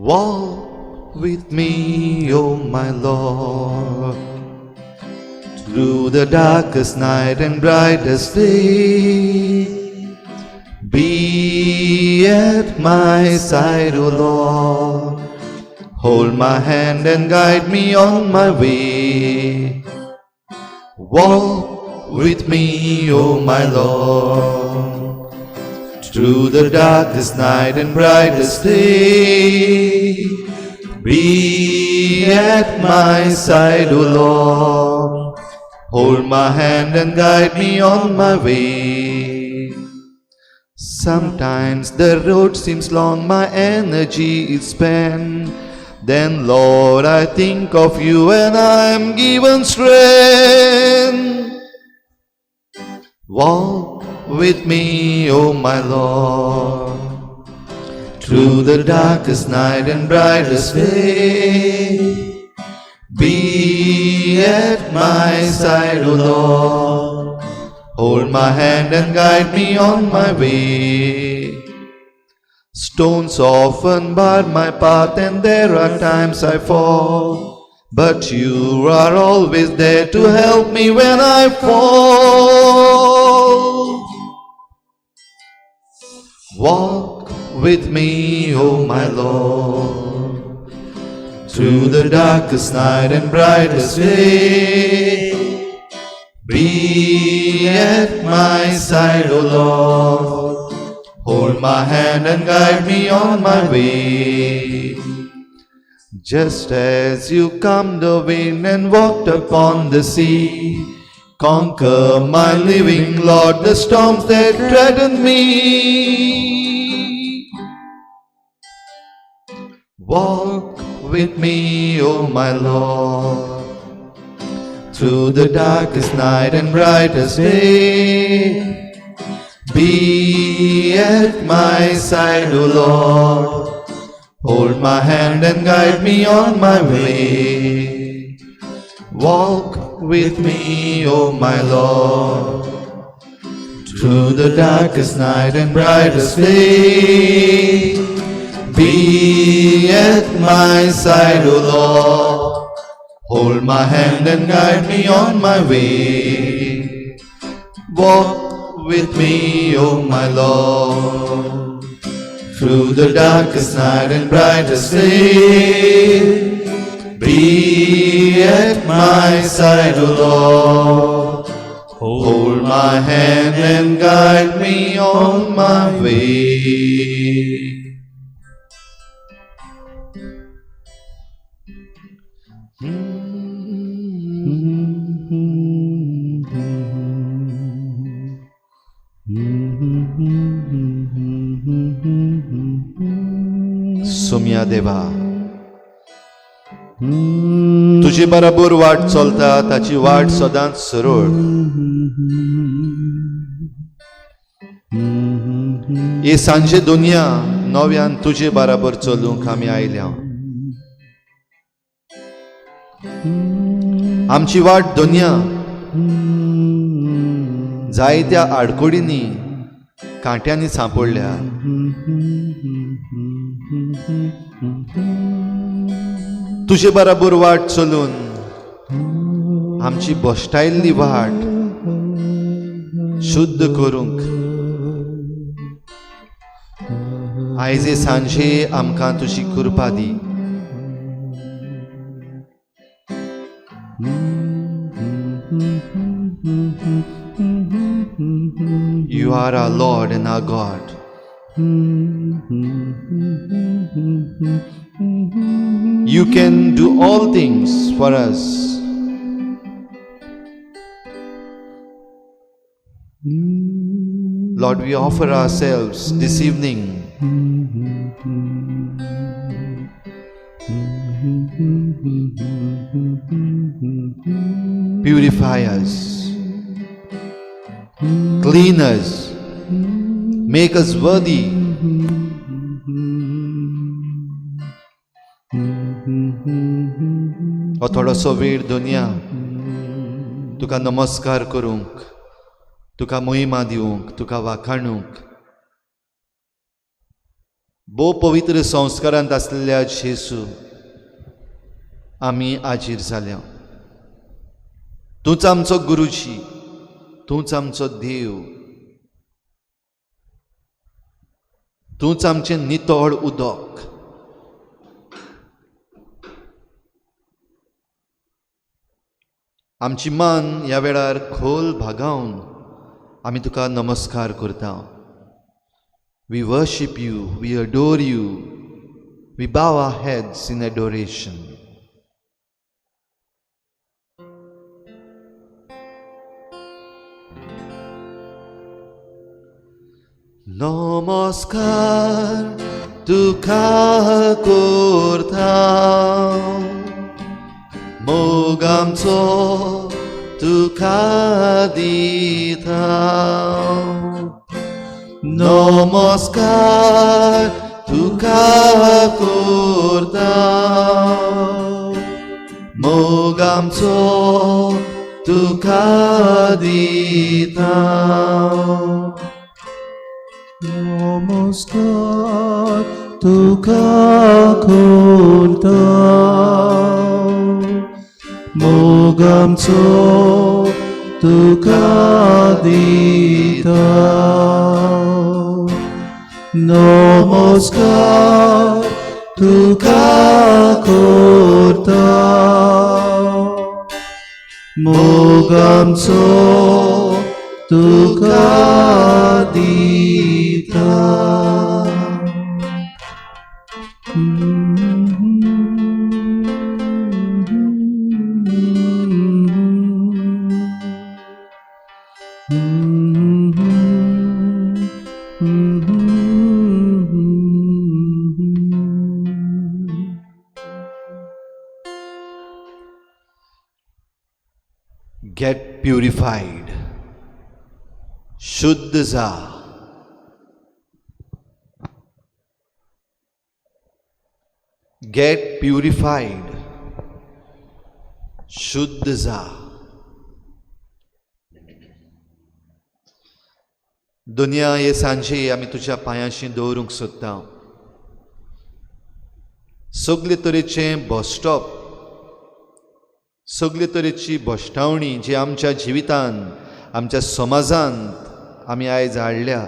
Walk with me, O my Lord, through the darkest night and brightest day. Be at my side, O Lord. Hold my hand and guide me on my way. Walk with me, O my Lord, through the darkest night and brightest day. Be at my side, O Lord. Hold my hand and guide me on my way. Sometimes the road seems long, my energy is spent. Then, Lord, I think of you and I am given strength. Walk with me, O my Lord, through the darkest night and brightest day. Be at my side, O Lord. Hold my hand and guide me on my way. Stones often bar my path and there are times I fall, but you are always there to help me when I fall. Walk with me, O my Lord, through the darkest night and brightest day. Be at my side, O Lord. Hold my hand and guide me on my way. Just as you calmed the wind and walked upon the sea, conquer, my living Lord, the storms that threaten me. Walk with me, O my Lord, through the darkest night and brightest day. Be at my side, O Lord. Hold my hand and guide me on my way. Walk with me, O my Lord, through the darkest night and brightest day. Be at my side, O Lord. Hold my hand and guide me on my way. Walk with me, O my Lord, through the darkest night and brightest day. Be at my side, O Lord. Hold my hand and guide me on my way. Saumya देवा, तुझे बराबर वाट चलता, ताची वाट सदांच सरळ. हे सांजे दुनिया नव्यान तुझे बराबर चलूंक आमी आयल्या. आमची वाट दुनिया जायत्या आडकोडींनी कांट्यांनी सांपडल्या. तुझे बराबर वाट चलून आमची बोश्टायिल्ली वाट शुद्ध करूंक आयजे सांजे आमकां तुजी कृपा दी. You are our Lord and our God. You can do all things for us. Lord, we offer ourselves this evening. Purify us. Clean us. Make us worthy. हो थोडोसो वेळ दुनिया तुका नमस्कार करूंक, तुका महिमा दिवंक, तुका वाखाणूंक भोव पवित्र संस्कारांत आसलेल्या जेसू आमी आजीर जाल्या. तूंच आमचो गुरुजी, तूंच आमचो देव, तूंच आमचें नितळ उदक. आमची मान ह्या वेळार खोल भागावन आमी तुका नमस्कार करता. We worship you, we adore you, we bow our heads in adoration. Namaskar tuka korta, मोग आमचो तुका दिता. नमस्कार तुका करता, मोग आमचो तुका दिता. नमस्कार तुका करता, मोग आमचो तुका दिता. नमस्कार तुका करता, मोग आमचो तुका दिता. Get purified. Xudh za. Get purified. Xudh za. दुनिया हे सांजे आमी तुज्या पांयाशी दवरूंक सोदता. सगळे तरेचे बस स्टॉप, सगळे तरेची भश्टावणी जी आमच्या जिवितांत, आमच्या समाजांत आमी आयज हाडल्या,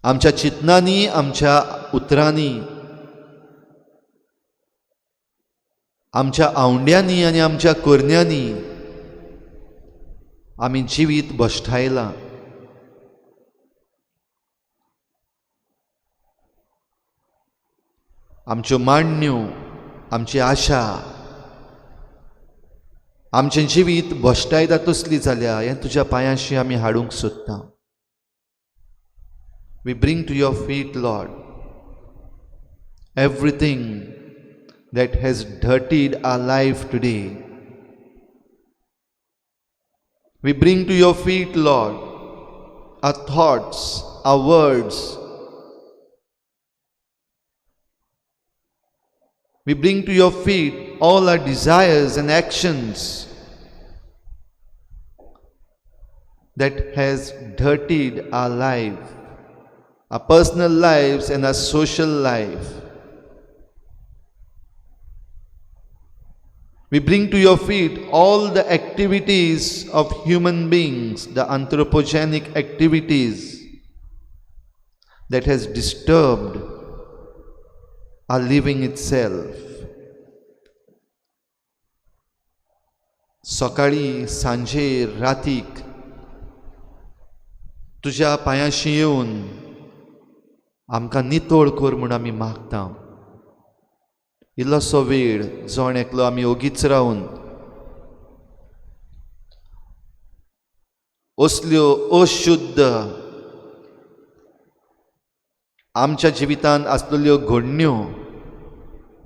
आमच्या चिंतनांनी, आमच्या उतरांनी, आमच्या आवंड्यांनी आनी आमच्या करण्यांनी आमी जिवीत भश्टायलां. आमच्यो मांडण्यो, आमची आशा, आमचें जिवीत भश्टायता तसली जाल्या हें तुज्या पांयाशी आमी हाडूंक सोदता. We bring to your feet, Lord, everything that has dirtied our life today. We bring to your feet, Lord, our thoughts, our words. We bring to your feet all our desires and actions that has dirtied our life, our personal lives and our social life. We bring to your feet all the activities of human beings, the anthropogenic activities that has disturbed our living itself. सकाळी सांजेर रातीक तुज्या पांयाशी येवन आमकां नितळ कर म्हूण आमी मागता. इल्लोसो वेळ जण एकलो आमी ओगीच रावन असल्यो अशुद्ध आमच्या जिवितांत आसलेल्यो घडण्यो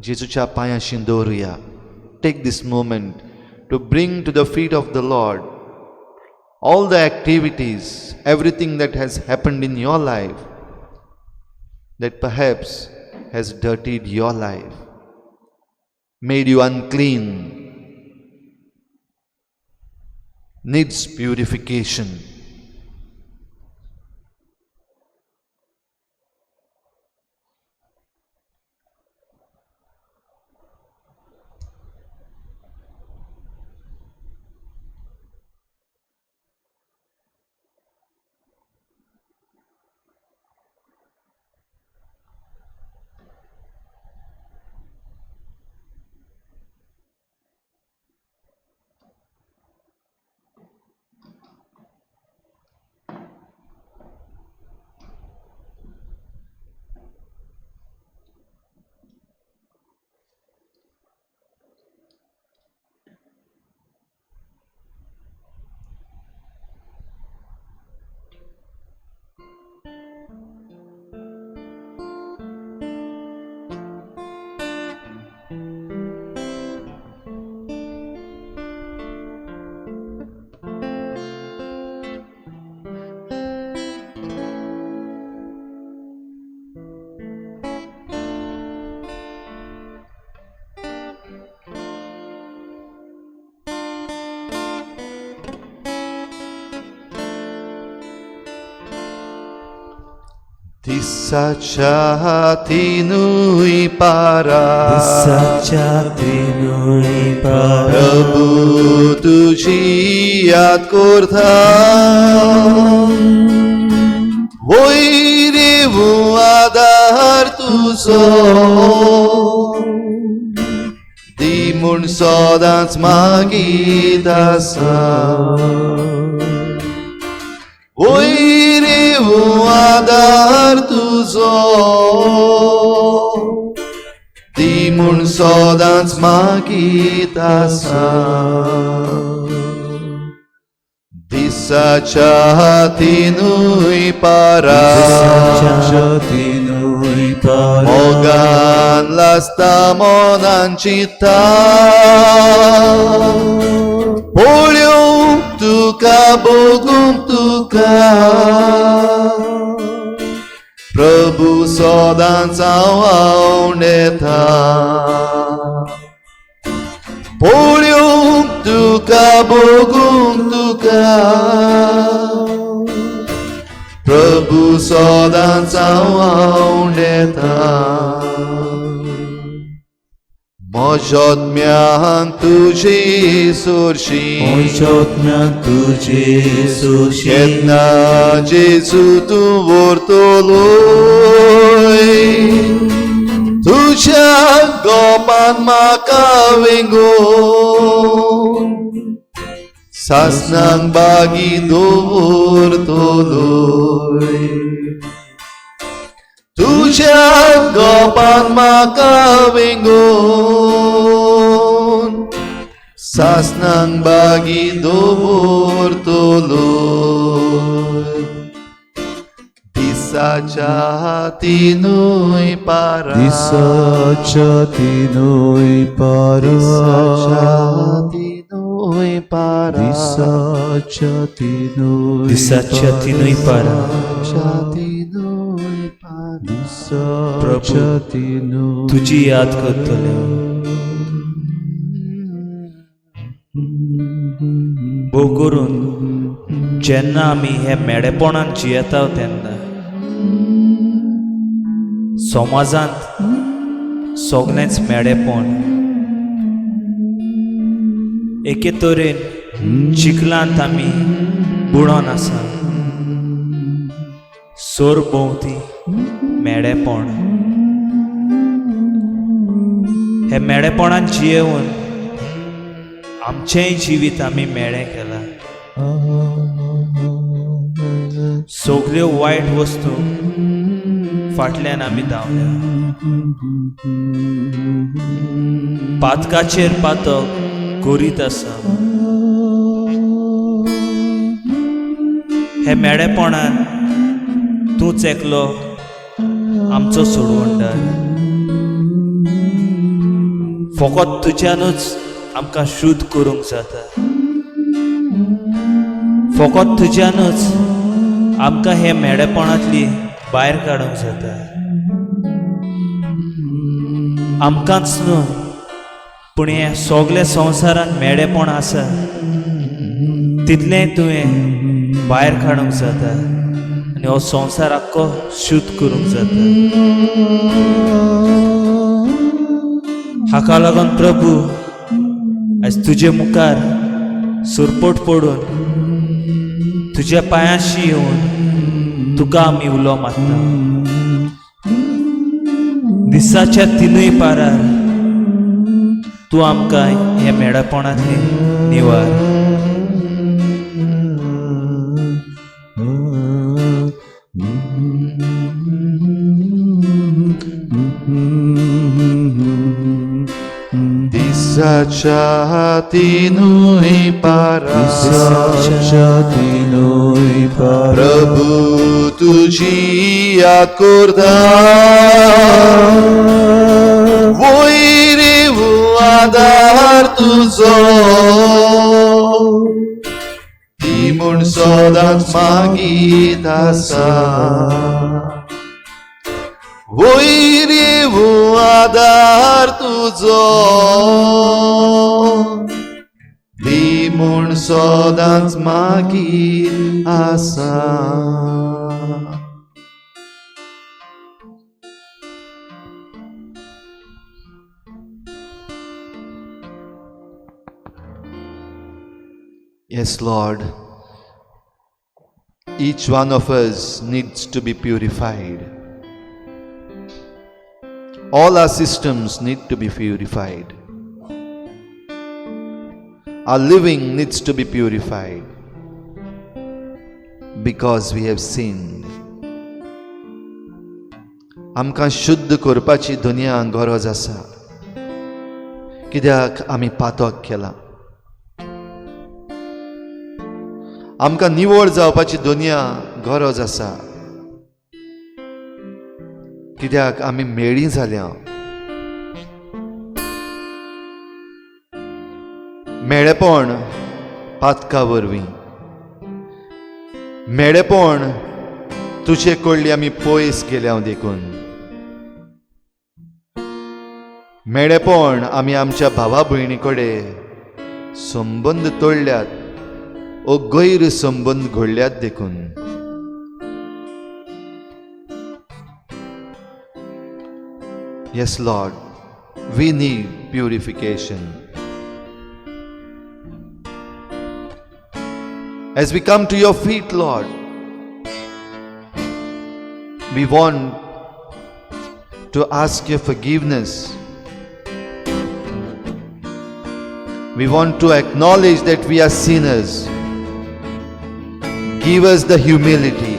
जेजूच्या पांयाशी दवरुया. Take this moment to bring to the feet of the Lord all the activities, everything that has happened in your life that perhaps has dirtied your life, made you unclean, needs purification. दिसाच्या तिनूय पारा प्रभू तुझी याद करता वैरेवू आधार तुझो दी म्हूण सदांच मागीत आसा वैरेवू आधार तुझो दी म्हूण सदांच मागीत आसा दिसाच्या तिनूय पारा मोगान लासता मोनान चित्ता पळोवंक तुका बघूंक तुका प्रभू सदांच आवावंड येता पळोवंक तुका बघूंक तुका प्रभू सदांच आवावंड येता म्हज्यात्म्यांक तुजी सोरशी केन्ना जेजू तूं व्हरतलोय तुझ्या गोपान म्हाका वेंगोन सासणांक बागी दवरतलोय तुझ्या गोपान म्हाका वेंगोन सासणांक बागी दवरतलोय दिसाच्या तिनूय पारा प्रभू तुझी याद करतले भोव करून जेन्ना आमी हे मेडेपणान जियेता तेन्ना समाजांत सगळेंच मेडेपण एके तरेन चिखलांत आमी बुडोन आसा सोर भोंवती मेडेपण हे मेडेपणान जियेवन आमचेय जिवीत आमी मेळें केलां सगल्यो वायट वस्तू फाटल्यान आमी धांवल्या पातकाचेर पातक करीत आसा हे मेडेपणान तूंच एकलो आमचो सोडवणदार फकत तुज्यानूच आमकां शुद्ध करूंक जाता फकत तुज्यानूच आमकां हे मेडेपणांतली भायर काडूंक जाता आमकांच न्हू पूण हे सगळे संवसारांत मेडेपण आसा तितलेंय तुवें भायर काडूंक जाता आनी हो संवसार आख्खो शुद्ध करूंक जाता हाका लागून प्रभू आयज तुजे मुखार सुरपोट पडून तुज्या पांयाशी येवन तुका आमी उलो मागता दिसाच्या तिनूय पारार तूं आमकां हे मेडेपणांतली निवार दिसाच्या तिनूय पारा प्रभू तुझी याद करता वैरेवू आधार तुझो ती म्हूण सदांच मागीत आसा वैरेवू आधार तुझो ती म्हूण सदांच मागीत आसा Yes, Lord. Each one of us needs to be purified. All our systems need to be purified. Our living needs to be purified because we have sinned. आमकां शुद्ध करपाची दुनिया गरज आसा, कित्याक आमी पातक केला. आमकां निवळ जावपाची दुनिया गरज आसा, कित्याक आमी मेळ्ळीं जाल्या. मेळेपण पातका वरवीं, मेळेपण तुजे कडली आमी पयस गेल्या देखून. मेळेपण आमी आमच्या भावा भयणी कडेन संबंद तोडल्यात ओ गैर संबंद घडल्यात देखून. Yes, Lord, we need purification. As we come to your feet, Lord, we want to ask your forgiveness. We want to acknowledge that we are sinners. Give us the humility.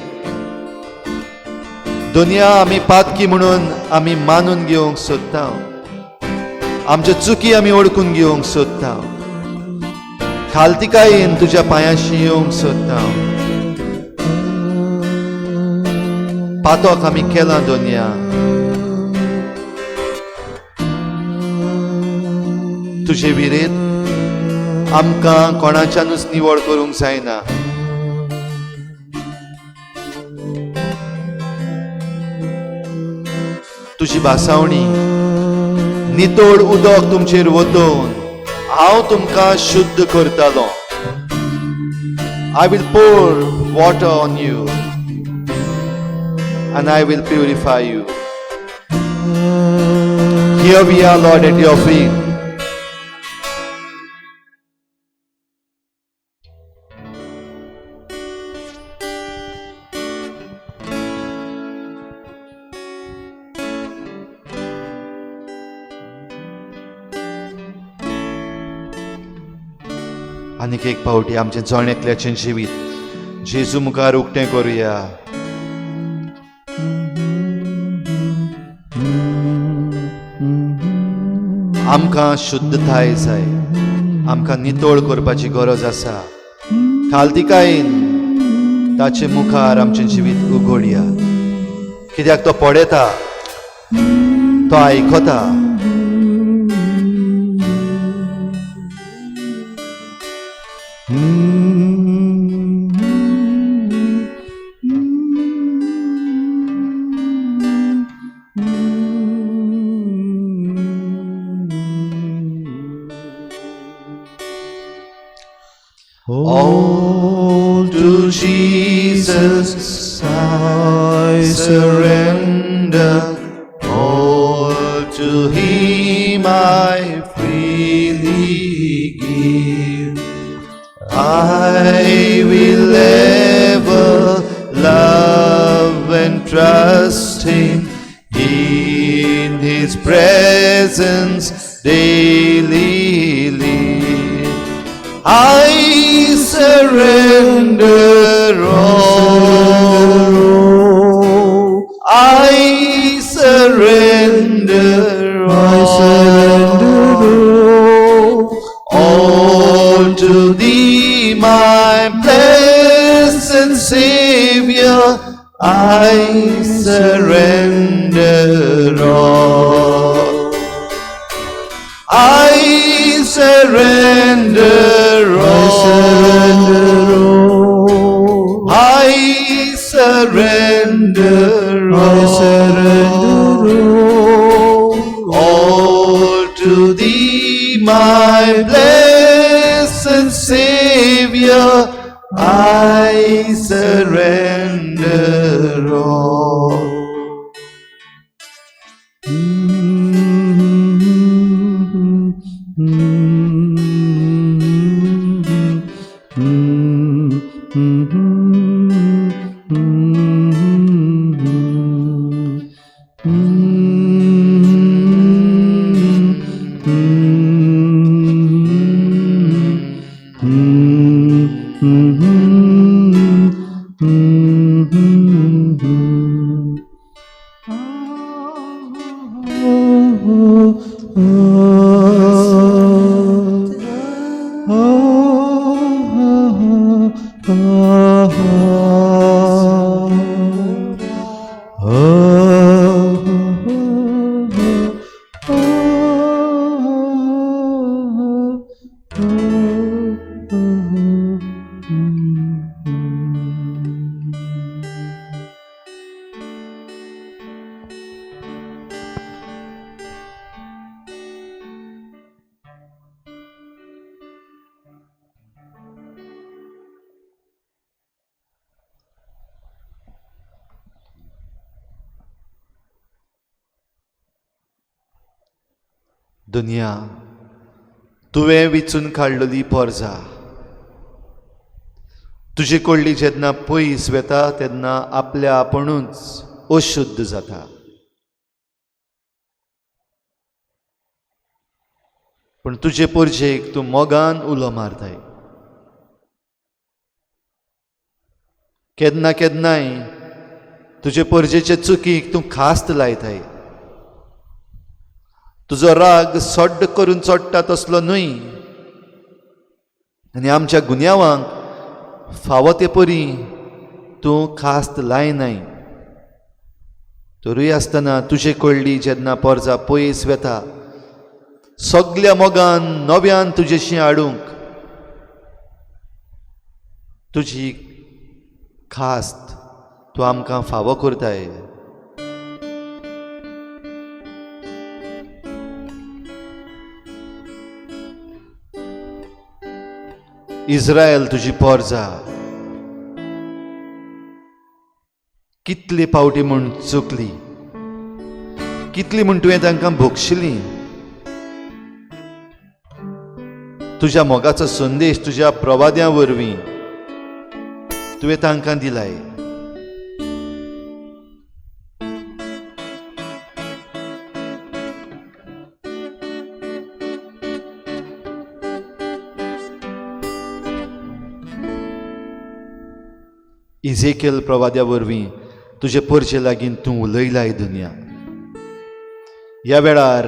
दुनिया आमी पातकी म्हणून आमी मानून घेवंक सोदता. आमच्यो चुकी आमी ओळखून घेवंक सोदता. खालतिकायेन तुज्या पांयाशी येवंक सोदता. पातक आमी केला दुनिया. तुजे विरेत आमकां कोणाच्यानूच निवळ करूंक जायना. तुजी भासावणी नितोड उदक तुमचेर वतोवन हांव तुमकां शुद्ध करतलो. I will pour water on you and I will purify you. Here we are, Lord, at your feet. आनीक एक पावटी आमचें जणेंतल्याचें जिवीत जेजू मुखार उक्तें करुया. आमकां शुद्धताय जाय. आमकां नितळ करपाची गरज आसा. खालतिकायेन ताचे मुखार आमचें जिवीत उगडया, कित्याक तो पळयता, तो आयकता. All to Jesus I surrender, all to Him I freely give. I will ever love and trust Him, in His presence daily live. I surrender all. I surrender all. All to Thee, my blessed Savior, I surrender all. I surrender all. I surrender all. All to Thee, my blessed Savior, I surrender all. दुनिया तुवें विचून काडलेली पोरजां तुजी कडली जेन्ना पयस वेता तेन्ना आपल्या आपुणूच अशुद्ध जाता. पूण तुजे पोरजेक तूं मोगान उलो मारताय. केन्ना केन्नाय तुजे पोरजेचे चुकीक तूं खास्त लायताय. तुजो राग सोड्ड करून चोडटा तसलो न्हय आनी आमच्या गुन्यांवांक फावो ते परी तूं खास्त लायनाय. तरूय आसतना तुजे कडली जेन्ना पोरजां पयस वेता सगल्या मोगान नव्यान तुजेशी हाडूंक तुजी खास्त तूं आमकां फावो करताय. इस्रायल तुजी पोरजां कितली पावटी म्हूण चुकली, कितली म्हूण तुवें तांकां भोगशिली. तुज्या मोगाचो संदेश तुज्या प्रवाद्यां वरवीं तुवें तांकां दिलाय. इजेकियल प्रवाद्या वरवीं तुजे पोरजे लागीं तूं उलयलाय. दुनिया ह्या वेळार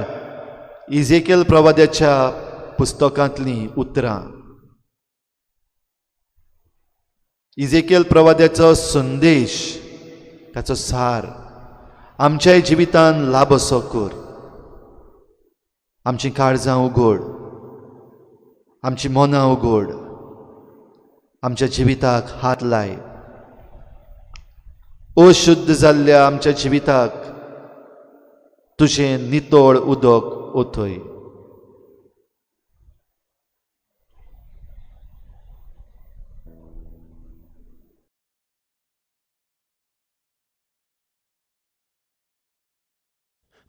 इजेकियल प्रवाद्याच्या पुस्तकांतलीं उतरां, इजेकियल प्रवाद्याचो संदेश, ताचो सार आमच्याय जिवितान लाभ असो कर. आमचीं काळजां उगड, आमचीं मनां उगड, आमच्या जिविताक हात लाय. अशुद्ध जाल्ल्या आमच्या जिविताक तुजें नितळ उदक ओतय.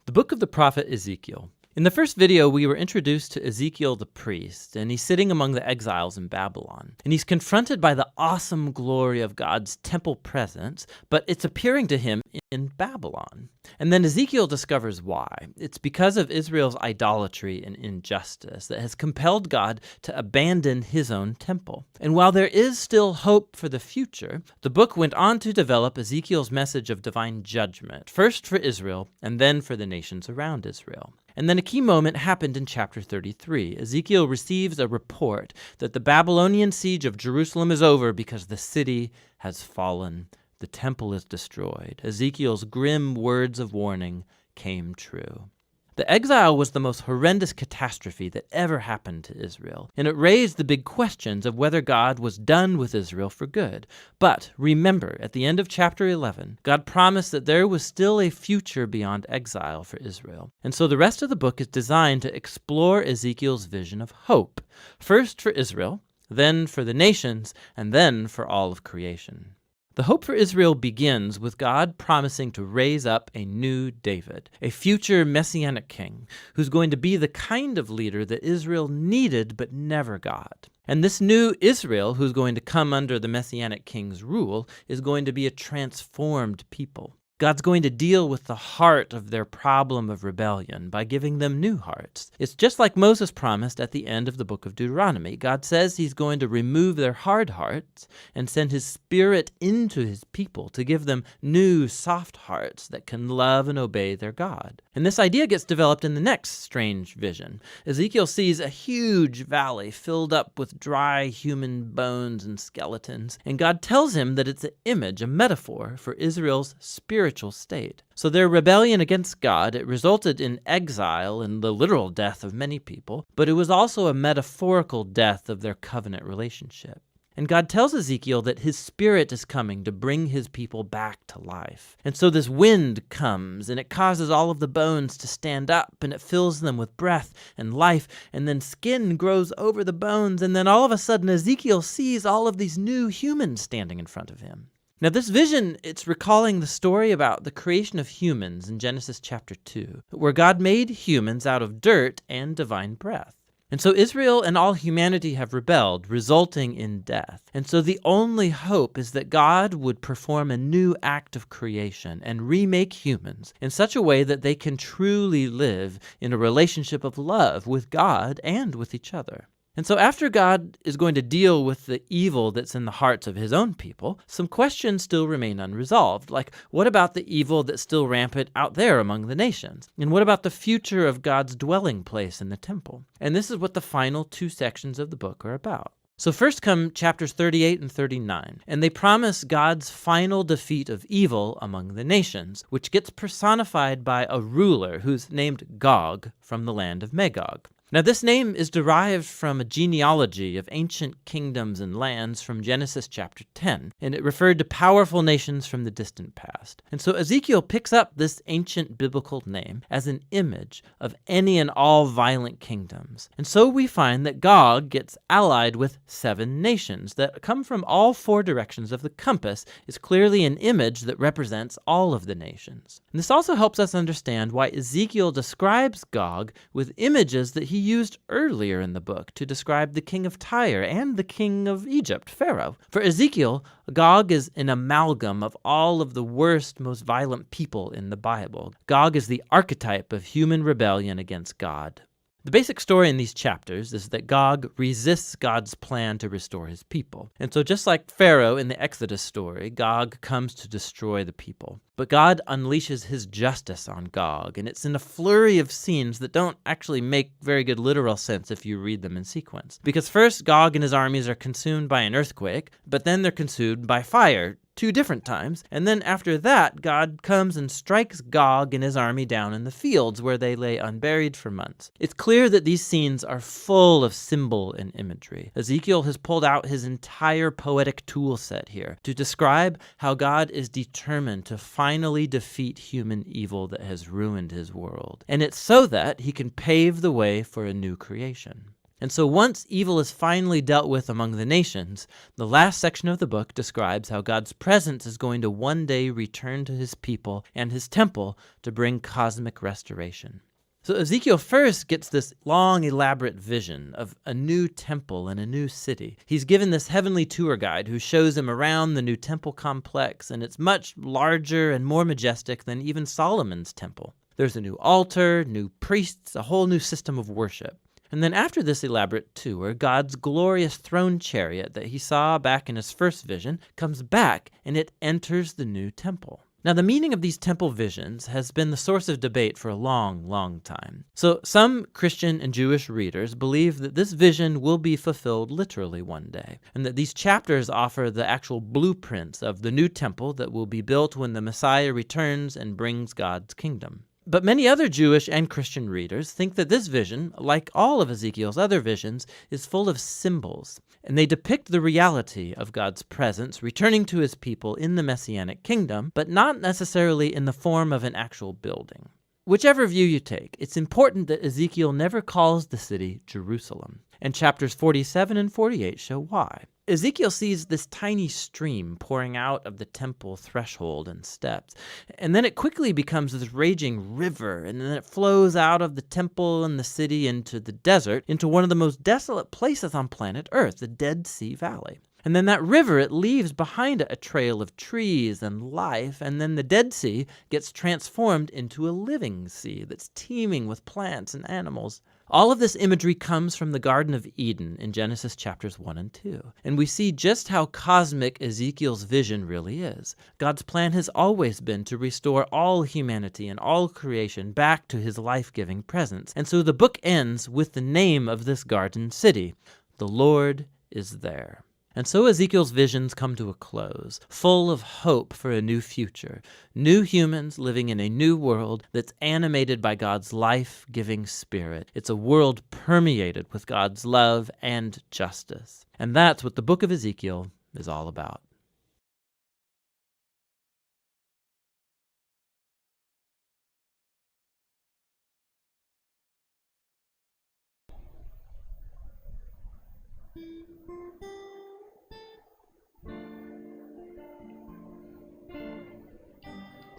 The book of the prophet Ezekiel. In the first video, we were introduced to Ezekiel the priest, and he's sitting among the exiles in Babylon. And he's confronted by the awesome glory of God's temple presence, but it's appearing to him in Babylon. And then Ezekiel discovers why. It's because of Israel's idolatry and injustice that has compelled God to abandon his own temple. And while there is still hope for the future, the book went on to develop Ezekiel's message of divine judgment, first for Israel and then for the nations around Israel. And then a key moment happened in chapter 33. Ezekiel receives a report that the Babylonian siege of Jerusalem is over because the city has fallen. The temple is destroyed. Ezekiel's grim words of warning came true. The exile was the most horrendous catastrophe that ever happened to Israel, and it raised the big questions of whether God was done with Israel for good. But remember, at the end of chapter 11, God promised that there was still a future beyond exile for Israel. And so the rest of the book is designed to explore Ezekiel's vision of hope, first for Israel, then for the nations, and then for all of creation. The hope for Israel begins with God promising to raise up a new David, a future messianic king, who's going to be the kind of leader that Israel needed but never got. And this new Israel, who's going to come under the messianic king's rule, is going to be a transformed people. God's going to deal with the heart of their problem of rebellion by giving them new hearts. It's just like Moses promised at the end of the book of Deuteronomy. God says he's going to remove their hard hearts and send his spirit into his people to give them new, soft hearts that can love and obey their God. And this idea gets developed in the next strange vision. Ezekiel sees a huge valley filled up with dry human bones and skeletons, and God tells him that it's an image, a metaphor for Israel's spiritual state. So their rebellion against God, it resulted in exile and the literal death of many people, but it was also a metaphorical death of their covenant relationship. And God tells Ezekiel that his spirit is coming to bring his people back to life. And so this wind comes, and it causes all of the bones to stand up, and it fills them with breath and life, and then skin grows over the bones, and then all of a sudden Ezekiel sees all of these new humans standing in front of him. Now this vision, it's recalling the story about the creation of humans in Genesis chapter 2, where God made humans out of dirt and divine breath. And so Israel and all humanity have rebelled, resulting in death. And so the only hope is that God would perform a new act of creation and remake humans in such a way that they can truly live in a relationship of love with God and with each other. And so after God is going to deal with the evil that's in the hearts of his own people, some questions still remain unresolved. Like, what about the evil that's still rampant out there among the nations? And what about the future of God's dwelling place in the temple? And this is what the final two sections of the book are about. So first come chapters 38 and 39, and they promise God's final defeat of evil among the nations, which gets personified by a ruler who's named Gog from the land of Magog. Now, this name is derived from a genealogy of ancient kingdoms and lands from Genesis chapter 10, and it referred to powerful nations from the distant past. And so Ezekiel picks up this ancient biblical name as an image of any and all violent kingdoms. And so we find that Gog gets allied with 7 nations that come from all 4 directions of the compass, is clearly an image that represents all of the nations. And this also helps us understand why Ezekiel describes Gog with images that he used earlier in the book to describe the king of Tyre and the king of Egypt, Pharaoh. For Ezekiel, Gog is an amalgam of all of the worst, most violent people in the Bible. Gog is the archetype of human rebellion against God. The basic story in these chapters is that Gog resists God's plan to restore his people. And so just like Pharaoh in the Exodus story, Gog comes to destroy the people. But God unleashes his justice on Gog, and it's in a flurry of scenes that don't actually make very good literal sense if you read them in sequence. Because first, Gog and his armies are consumed by an earthquake, but then they're consumed by fire 2 different times, and then after that, God comes and strikes Gog and his army down in the fields where they lay unburied for months. It's clear that these scenes are full of symbol and imagery. Ezekiel has pulled out his entire poetic tool set here to describe how God is determined to finally defeat human evil that has ruined his world. And it's so that he can pave the way for a new creation. And so once evil is finally dealt with among the nations, the last section of the book describes how God's presence is going to one day return to his people and his temple to bring cosmic restoration. So Ezekiel first gets this long, elaborate vision of a new temple and a new city. He's given this heavenly tour guide who shows him around the new temple complex, and it's much larger and more majestic than even Solomon's temple. There's a new altar, new priests, a whole new system of worship. And then after this elaborate tour, God's glorious throne chariot that he saw back in his first vision comes back, and it enters the new temple. Now, the meaning of these temple visions has been the source of debate for a long, long time. So some Christian and Jewish readers believe that this vision will be fulfilled literally one day, and that these chapters offer the actual blueprints of the new temple that will be built when the Messiah returns and brings God's kingdom. But many other Jewish and Christian readers think that this vision, like all of Ezekiel's other visions, is full of symbols, and they depict the reality of God's presence returning to his people in the Messianic kingdom, but not necessarily in the form of an actual building. Whichever view you take, it's important that Ezekiel never calls the city Jerusalem. And chapters 47 and 48 show why. Ezekiel sees this tiny stream pouring out of the temple threshold and steps, and then it quickly becomes this raging river, and then it flows out of the temple and the city into the desert, into one of the most desolate places on planet Earth, the Dead Sea Valley. And then that river, it leaves behind it a trail of trees and life, and then the Dead Sea gets transformed into a living sea that's teeming with plants and animals. All of this imagery comes from the Garden of Eden in Genesis chapters 1 and 2. And we see just how cosmic Ezekiel's vision really is. God's plan has always been to restore all humanity and all creation back to his life-giving presence. And so the book ends with the name of this garden city. The Lord is there. And so Ezekiel's visions come to a close, full of hope for a new future, new humans living in a new world that's animated by God's life-giving spirit. It's a world permeated with God's love and justice. And that's what the book of Ezekiel is all about.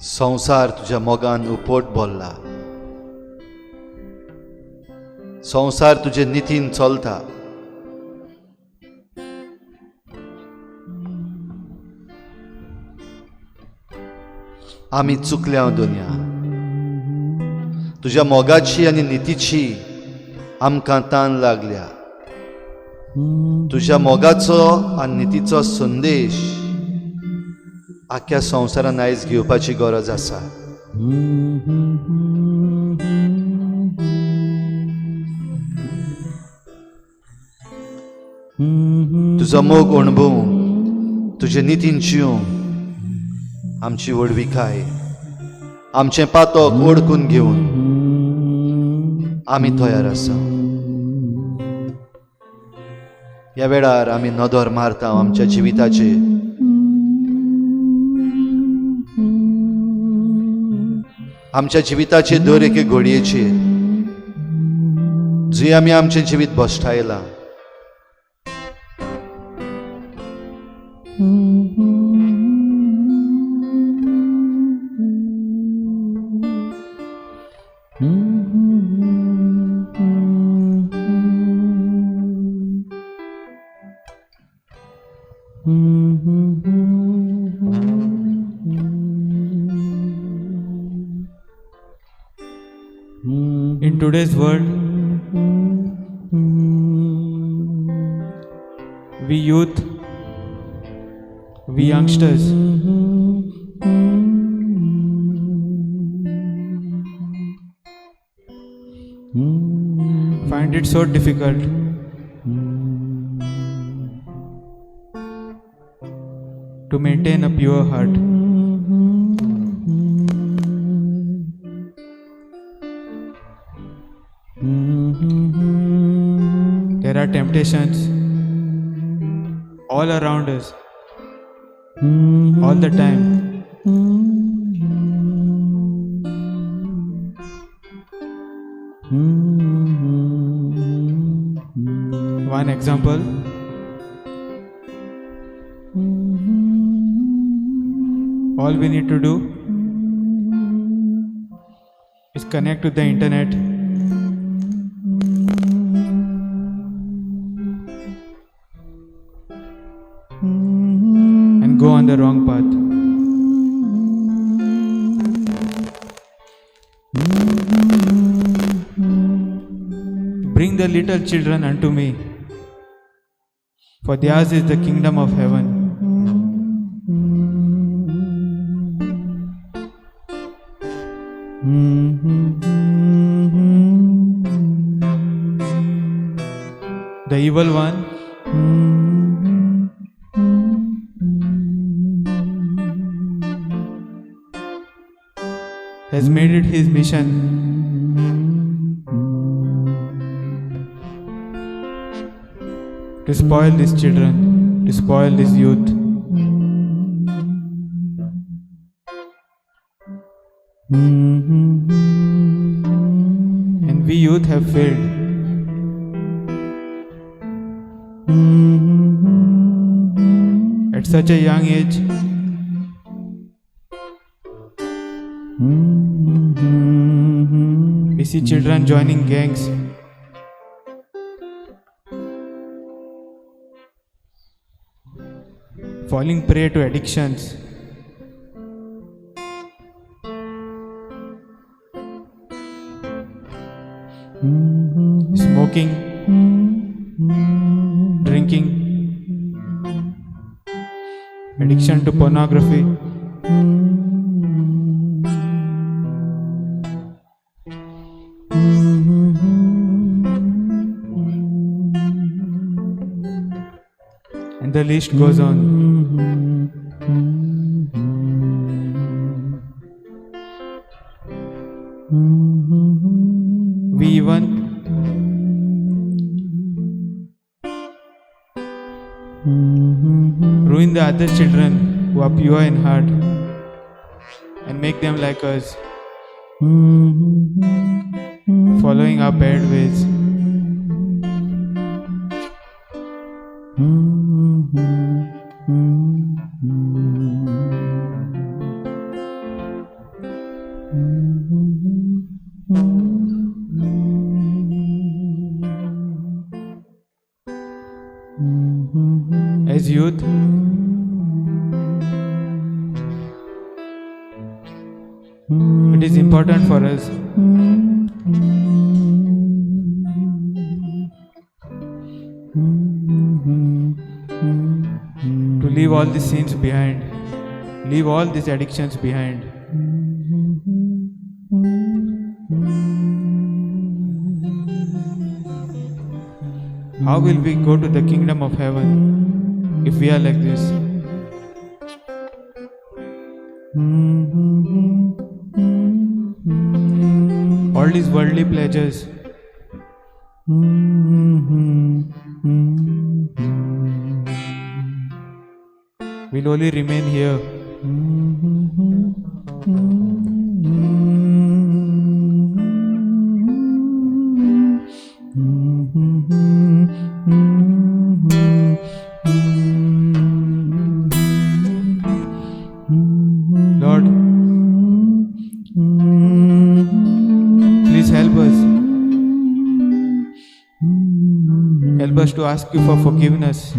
संसार तुझ्या मोगान उपोट बोल्ला संसार तुझे नितीन चलता आमी चुकल्या दुनिया तुझ्या मोगाची आनी नितीची आमकां ताण लागल्या तुझ्या मोगाचो आनी नितीचो संदेश आख्या संवसारान आयज घेवपाची गरज आसा तुजो मोग अणभव तुजे नितीन जिवंक आमची वडविकाय आमचें पातोक ओडकून घेवन आमी तयार आसा ह्या वेळार आमी नदर मारता आमच्या जिविताचे आमच्या जिविताचे दर एके घडयेचेर जी आमी आमचें जिवीत भोश्टायलां In today's world, we youth, we youngsters, find it so difficult to maintain a pure heart. There are temptations all around us, all the time. One example, all we need to do is connect to the internet and go on the wrong path. Bring the little children unto me, for theirs is the kingdom of heaven. The evil one has made it his mission to spoil these children, to spoil this youth. And we youth have failed. At such a young age, we see children joining gangs, falling prey to addictions, smoking, drinking, addiction to pornography, and the list goes on. We even ruin the other children who are pure in heart and make them like us, following our bad ways. As youth, it is important for us to leave all these sins behind, leave all these addictions behind. How will we go to the kingdom of heaven if we are like this? All these worldly pleasures, will only remain here. Lord, please help us. Help us to ask you for forgiveness.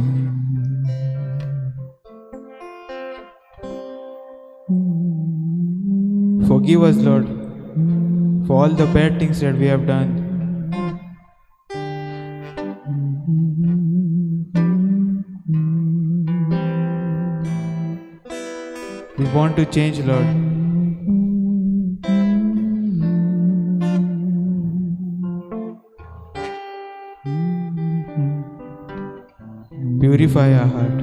Forgive us, Lord, for all the bad things that we have done. We want to change, Lord. Purify our heart.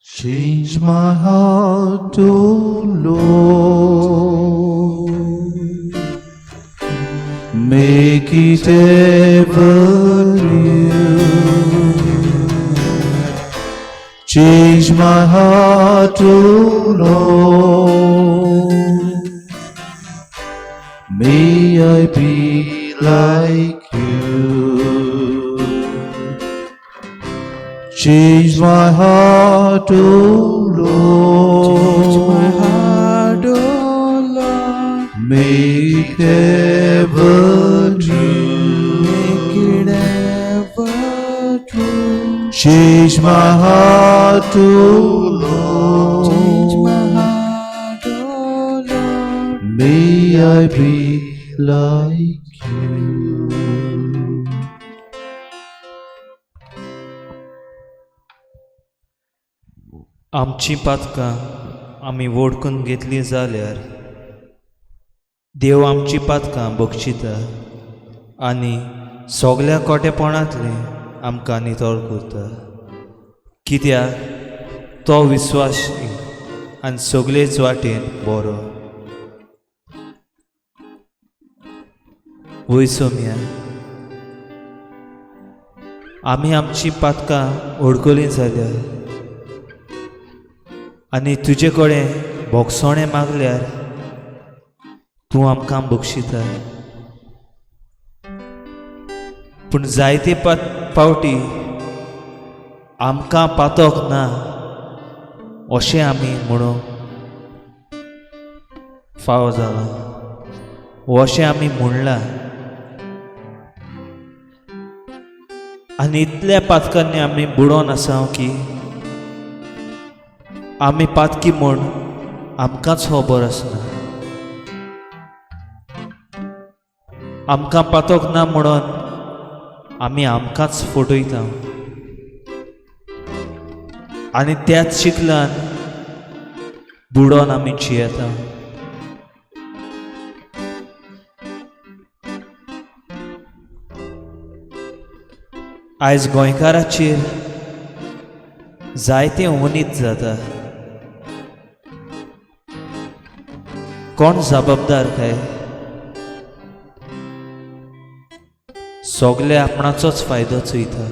Change my heart, O Lord. Make it ever new. Change my heart, O Lord. May I be like you. Change my heart, O Lord. Change my heart, O Lord. Make it ever true. Make it ever true. Change my heart, O Lord. Change my heart, O Lord. May I be like you. आमची पातकां आमी वोडकून घेतली जाल्यार देव आमची पातकां बक्षिता आनी सगल्या कोटेपणांतलें आमकां नितळ करता. कित्याक तो विस्वासी आनी सगळेच वाटेन बरो. वय सोम्या, आमी आमची पातकां ओडकलीं जाल्यार आनी तुजे कडेन भोगसोणें मागल्यार तूं आमकां बक्षिता. पूण जायते फावटी आमकां पातोक ना अशें आमी म्हणूंक फाव जाला, अशें आमी म्हणलां. आनी इतल्या पातकांनी आमी बुडोवन आसा की आमी पातकी म्हूण आमकांच खबर आसना. आमकां पातोक ना म्हणून आमी आमकांच फटयता आनी त्याच चिखलान बुडोवन आमी जियेता. आयज गोंयकाराचेर जायते उनीत जाता. कोण जबाबदार काय? सगळे आपणाचोच फायदो चोयता.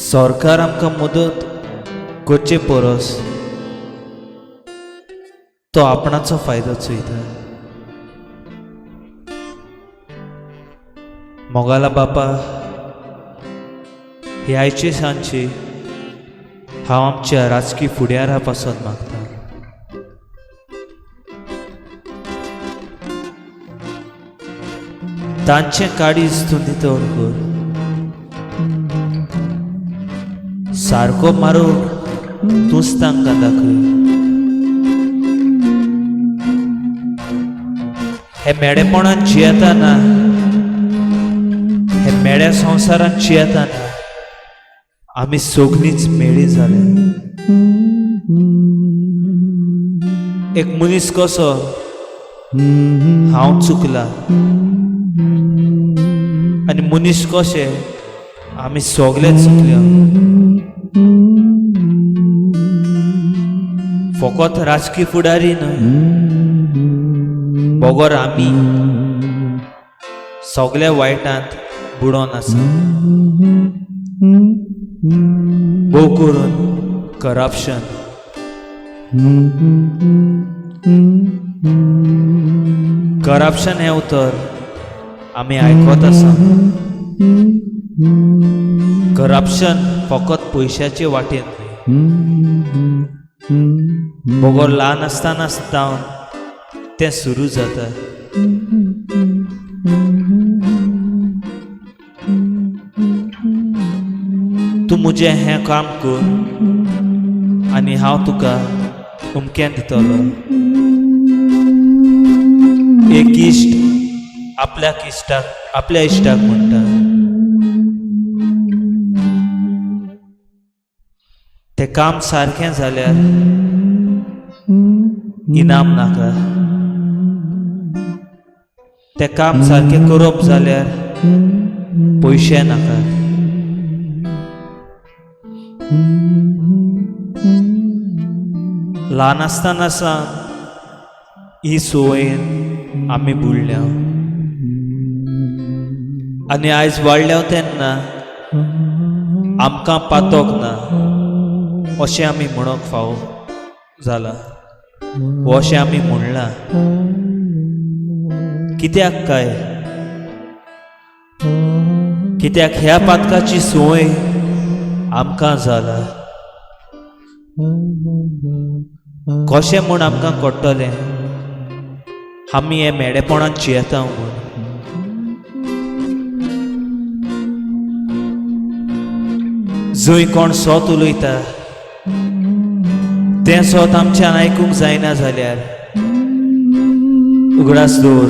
सरकार आमकां मदत करचे परस तो आपणाचो फायदो चोयता. मोगाला बापा, हे आयचे सांजचे हांव आमच्या राजकीय फुडारा पासून मागता. तांचे काडीज तूं नितळ कर. सारको मारूंक तूंच तांकां दाखय. हे मेडेपणान जियेतना, हे मेड्या संवसारान जियेतना आमी सगळींच मेळी जाले. एक मनीस कसो हांव चुकला आनी मनीस कशे आमी सगळे चुकल्या. फकत राजकीय फुडारी न्हय, बगर आमी सगळ्या वायटांत बुडोन आसा. भोव करून करप्शन, करप्शन हें उतर आमी आयकत आसा. करप्शन फकत पयशाचे वाटेन न्हय, बगर ल्हान आसतनाच जावन तें सुरू जाता. तूं मुजें हें काम कर आनी हांव तुका उमकें दितलो. एक इश्ट आपल्या इश्टाक म्हणटा, तें काम सारकें जाल्यार इनाम नाका. तें काम सारकें करप जाल्यार पयशे नाका. ल्हान आसतना सावन ही संवयेन आमी बुडल्या आनी आयज वाडल्या तेन्ना आमकां पातोक ना अशें आमी म्हणूंक फाव जाला, अशें आमी म्हणलां. कित्याक काय? कित्याक ह्या पातकाची संवय आमकां जाला. कशें म्हूण आमकां कळटलें आमी हे मेडेपणान जियेता म्हूण. जंय कोण सोत उलयता तें सोत आमच्यान आयकूंक जायना जाल्यार उगडास दवर,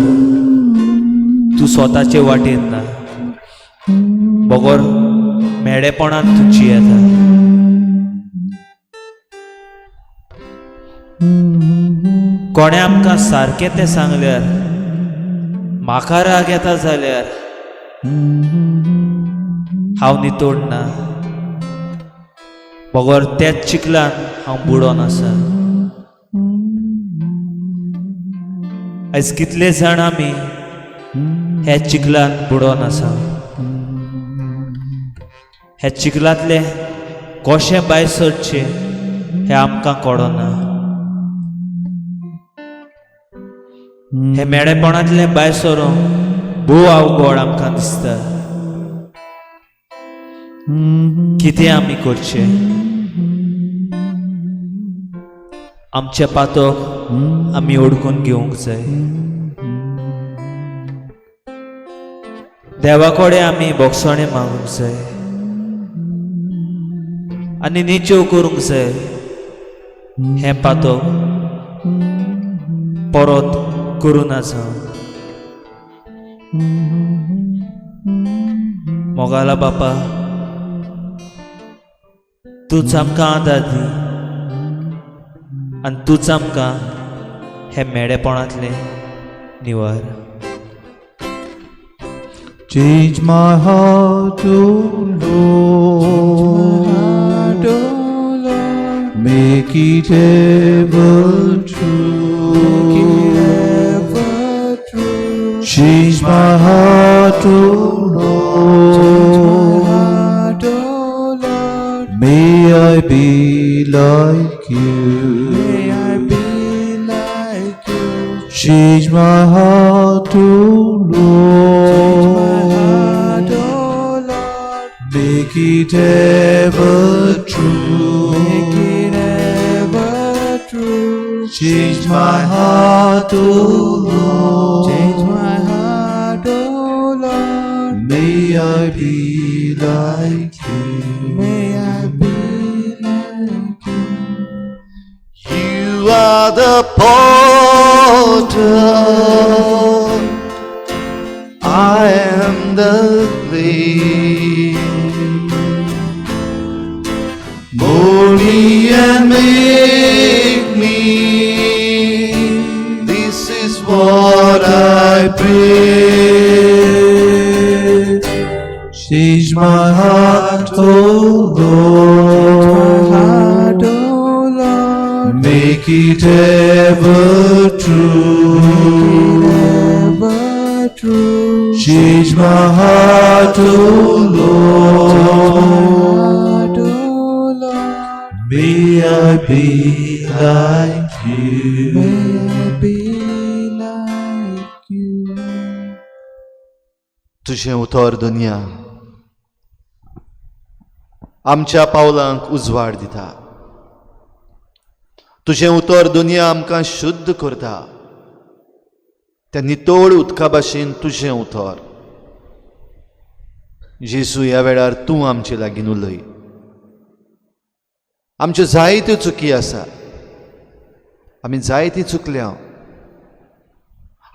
तूं स्वताचे वाटेन ना, बगर मेडेपणान तूं जियेता. कोणे आमकां सारकें तें सांगल्यार म्हाका राग येता जाल्यार हांव नितोडना, बगर तेच चिखलान हांव बुडोन आसा. आयज कितले जाण आमी हे चिखलान बुडोन आसा. हे चिखलांतले कशें भायर सरचें हें आमकां कळना. हे मेळेपणांतले भायर सरोंक भोव अवघड आमकां दिसता. कितें आमी करचें? आमचे पातोक आमी ओडकून घेवंक जाय. देवा कडेन आमी बोगसणे मागूंक जाय आनी निच्यो करूंक जाय. हें पातोक परत करूं नाजा. मोगाला बापा, तूच आमकां आदार दी आनी तूच आमकां हे मेळेपणांतलें निवार. Change my heart, O Lord, make it ever true. Change my heart, O Lord, may I be like you. Change my heart, O Lord, make it ever true. Change my heart, O Lord, may I be like you. You are the potter, I am the clay. Mold me and make me, this is what I pray. Change my heart, O Lord, make it ever true. Change my heart, O Lord, may I be like you. तुझें उतर दुनिया आमच्या पावलांक उजवाड दिता. तुझें उतर दुनिया आमकां शुद्ध करता. त्या नितोळ उदका भाशेन तुझें उतर. जेजू, ह्या वेळार तूं आमचे लागीं उलय. आमच्यो जायत्यो चुकी आसा. आमी जायतीं चुकल्या.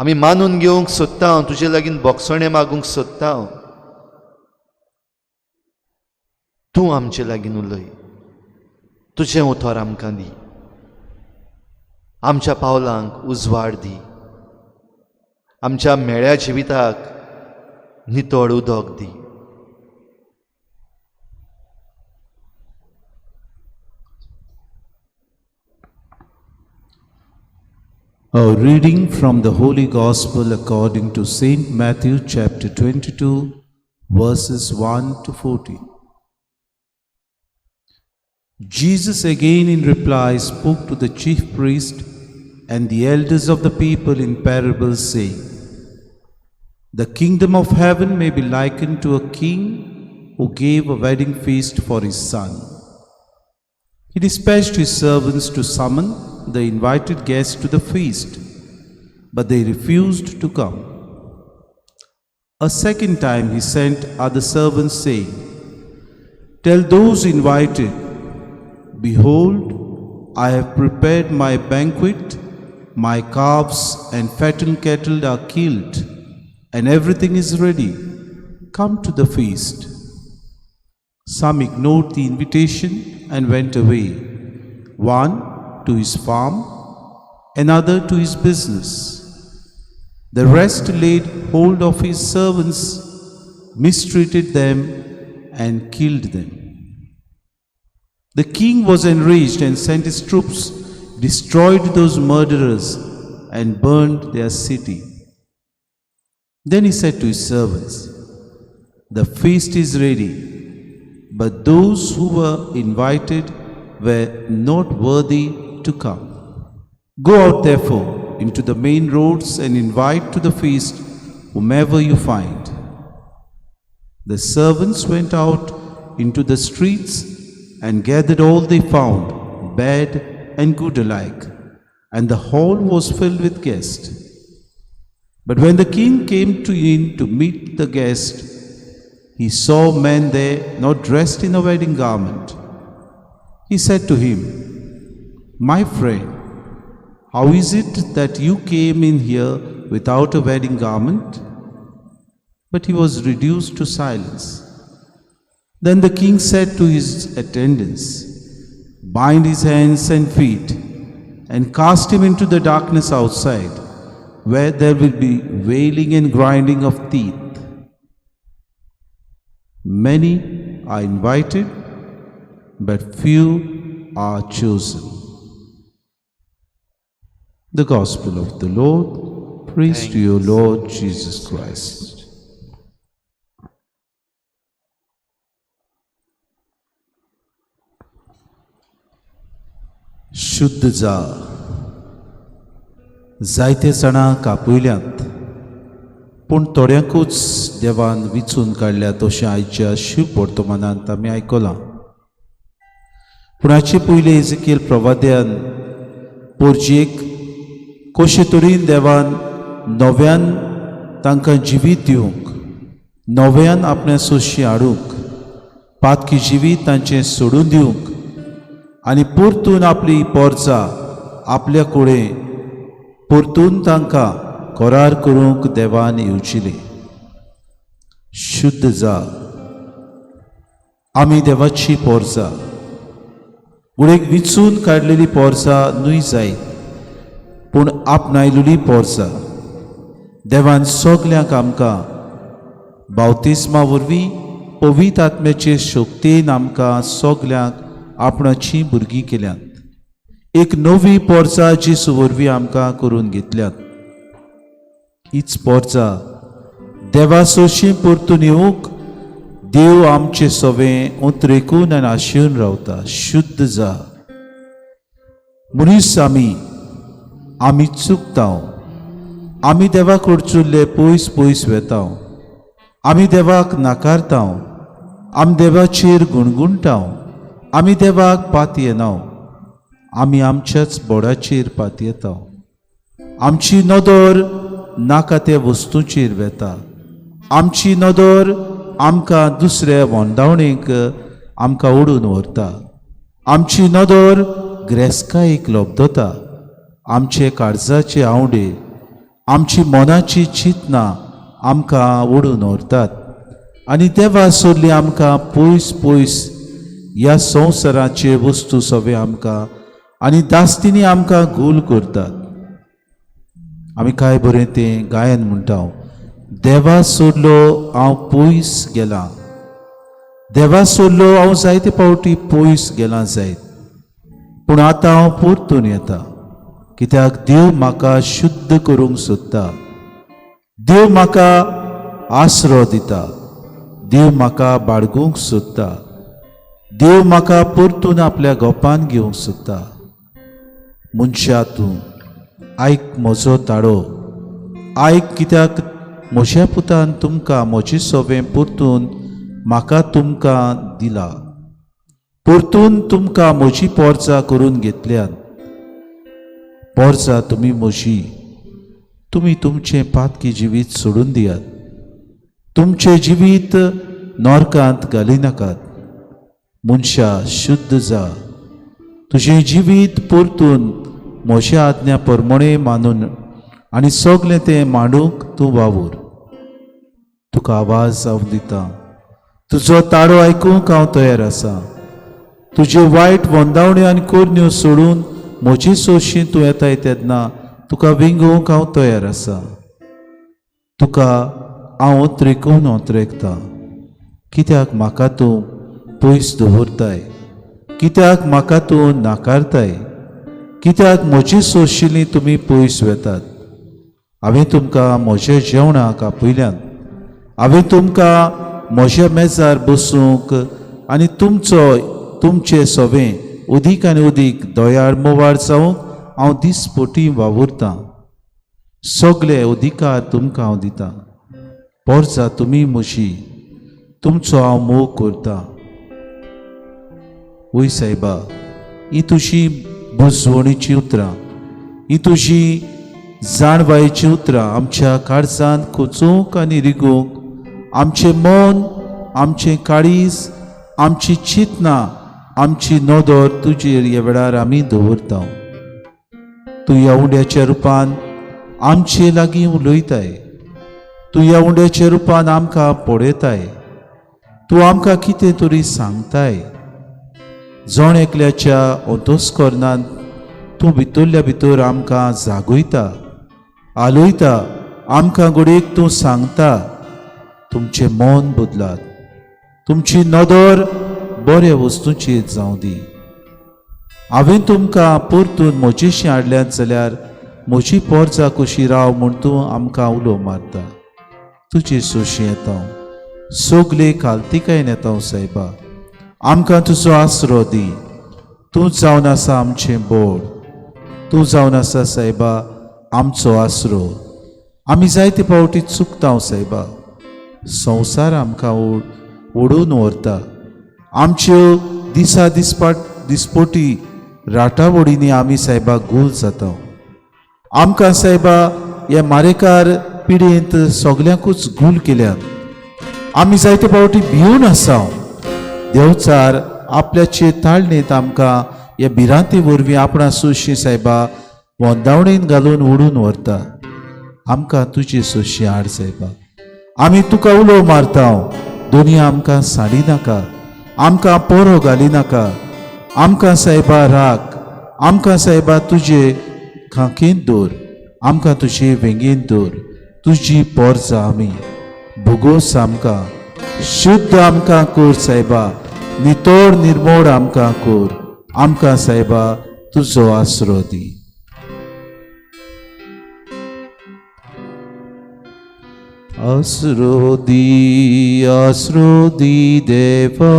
आमी मानून घेवंक सोदता. तुजे लागीं बोगसणे मागूंक सोदता. तूं आमचे लागीं उलय. तुझें उतर आमकां दी. आमच्या पावलांक उजवाड दी. आमच्या मेळ्या जिविताक नितळ उदक दी. A reading from the Holy Gospel according to Saint Matthew chapter 22 verses 1 to 14. Jesus again in reply spoke to the chief priest and the elders of the people in parables, saying, "The kingdom of heaven may be likened to a king who gave a wedding feast for his son. He dispatched his servants to summon the invited guests to the feast, but they refused to come. A second time he sent other servants, saying, 'Tell those invited, behold, I have prepared my banquet, my calves and fattened cattle are killed, and everything is ready. Come to the feast.' Some ignored the invitation and went away, one to his farm, another to his business. The rest laid hold of his servants, mistreated them, and killed them. The king was enraged and sent his troops, destroyed those murderers, and burned their city. Then he said to his servants, 'The feast is ready, but those who were invited were not worthy to come. Go out therefore into the main roads and invite to the feast whomever you find." The servants went out into the streets and gathered all they found, bad and good alike, and the hall was filled with guests. But when the king came in to meet the guest, he saw men there not dressed in a wedding garment. He said to him, "My friend, how is it that you came in here without a wedding garment?" But he was reduced to silence. Then the king said to his attendants, "Bind his hands and feet and cast him into the darkness outside, where there will be wailing and grinding of teeth. Many are invited, but few are chosen." The Gospel of the Lord. Praise to you, Lord Jesus Christ. शुद्ध जा. जायते जाणांक आपयल्यात, पूण थोड्यांकूच देवान विचून काडल्यात अशें आयच्या शुभ वर्तमानांत आमी आयकलां. पूण हाचे पयलीं एझेकियल प्रवाद्यान पोरजेक कशे तरेन देवान नव्यान तांकां जिवीत दिवंक, नव्यान आपल्या सोशी हाडूंक, पातकी जिवीत तांचें सोडून दिवंक आनी परतून आपली पोरजां आपल्या कडेन परतून तांकां करार करूंक देवान येवचिले. शुद्ध जा. आमी देवाची पोरजां, गुडेक विचून काडलेली पोरजां न्हय जायत, पूण आपणायलेली पोरजां. देवान सगल्यांक आमकां बावतिस्मा वरवीं पवित्र आत्म्याचे शक्तीन आमकां सगल्यांक आपणाची भुरगीं केल्यात. एक नवी पोरजां जेसू वरवीं आमकां करून घेतल्यात. हीच पोरजां देवा सोशी परतून येवंक देव आमचे सवें उतरेकून आनी आशेवन रावता. शुद्ध जा. मनीस आमी चुकता, आमी देवा कडचुल्ले पयस पयस वेता, आमी देवाक नाकारता, आमी देवाचेर गुणगुणटा, आमी देवाक पात येना, आमी आमच्याच बोडाचेर पात येता. आमची नदर नाका त्या वस्तूंचेर वेता. आमची नदर आमकां दुसऱ्या वोंडावणेक आमकां ओडून व्हरता. आमची नदर ग्रेस्कायेक लोबदता. आमचे काळजाचे आवडे, आमची मनाची चिंतनां आमकां ओडून व्हरतात आनी देवा सोडली आमकां पयस पयस ह्या संवसाराचे वस्तू सगळे आमकां आनी दास्तीनी आमकां घोल करतात. आमी काय बरें तें गायन म्हणटा, देवा सोडलो हांव पयस गेलां, देवा सोडलो हांव जायते पावटी पयस गेलां जायत, पूण आतां हांव परतून येता, कित्याक देव म्हाका शुद्ध करूंक सोदता. देव म्हाका आसरो दिता. देव म्हाका बाळगूंक सोदता. देव म्हाका परतून आपल्या गोपान घेवंक सोदता. मनशा तूं आयक म्हजो ताळो, आयक, कित्याक म्हज्या पुतान तुमकां म्हजें सवें परतून म्हाका तुमकां दिलां. परतून तुमकां म्हजी पोरजां करून घेतल्यात. पोरजां तुमी म्हजी, तुमी तुमचें पातकी जिवीत सोडून दियात. तुमचें जिवीत नरकांत घाली नाकात. मनशा शुद्ध जा. तुजें जिवीत परतून म्हज्या आज्ञा प्रमाणे मानून आनी सगलें तें मांडूंक तूं वावूर. तुका आवाज हांव दिता. तुजो ताळो आयकूंक हांव तयार आसा. तुज्यो वायट वंदावण्यो आनी कोरण्यो सोडून म्हजे सोशी तूं येताय तेन्ना तुका विंगोवंक हांव तयार आसा. तुका हांव उतरेकून उतरेकता. कित्याक म्हाका तूं पयस दवरताय, कित्याक म्हाका तूं नाकारताय, कित्याक म्हजी सोशिल्लीं तुमी पयस वेतात. हांवें तुमकां म्हज्या जेवणाक आपयल्यान, हांवें तुमकां म्हज्या मेजार बसूंक आनी तुमचें सवें उदीक आनी उदीक दोयाळ मोवाळ जावंक हांव दिसपोटी वावुरतां. सगळे अधिकार तुमकां हांव दितां. पोरसां तुमी म्हशी, तुमचो हांव मोग करतां. वय सायबा, ही तुजी बुजवणीची उतरां, ही तुजी जाणवायेची उतरां आमच्या काळजांत कोचूंक आनी रिगूंक, आमचें मन, आमचें काळीज, आमची चिंतना, आमची नदर तुजेर ह्या वेळार आमी दवरता. तूं ह्या उंड्याच्या रुपान आमचे लागीं उलयताय. तूं ह्या उंड्याच्या रुपान आमकां पळयताय. तूं आमकां कितें तरी सांगताय. जण एकल्याच्या अंतस्करणांत तूं भितरल्या भितर आमकां जागयता, आलयता. आमकां घडयेक तूं सांगता, तुमचें मन बदलात, तुमची नदर बऱ्या वस्तूंचेर जावं दी. हांवें तुमकां परतून म्हजेशी हाडल्यात जाल्यार म्हजी पोरजां कशी राव म्हूण तूं आमकां उलो मारता. तुजे सोशी येता, सगले खालतिकायेन येता. सायबा, आमकां तुजो आसरो दी. तूं जावन आसा आमचें बोड. तूं जावन आसा सायबा आमचो आसरो. आमी जायते फावटी चुकता सायबा. संवसार आमकां ओडून व्हरता. आमच्यो दिसा दिसपोटी राटावडींनी आमी सायबा गूल जाता. आमकां सायबा ह्या मारेकार पिडयेंत सगल्यांकूच गूल केल्यात. आमी जायते फावटी भिवून आसा. देवचार आपल्याचे ताळणेंत आमकां ह्या भिरांते वरवीं आपणा सोशी सायबा वंदावणेन घालून ओडून व्हरता. आमकां तुजी सोशी हाड सायबा. आमी तुका उलो मारता. दुनिया आमकां साडी नाका, आमकां पोरो घाली नाका. आमकां सायबा राख. आमकां सायबा तुजे खांकेंत दवर. आमकां तुजे वेंगेंत दवर. तुजी पोरजां आमी. भुगोस आमकां शुद्ध आमकां कोर सायबा. नितोड निर्मोड आमकां कोर. आमकां सायबा तुजो आसरो दी. आसरो दी देवा.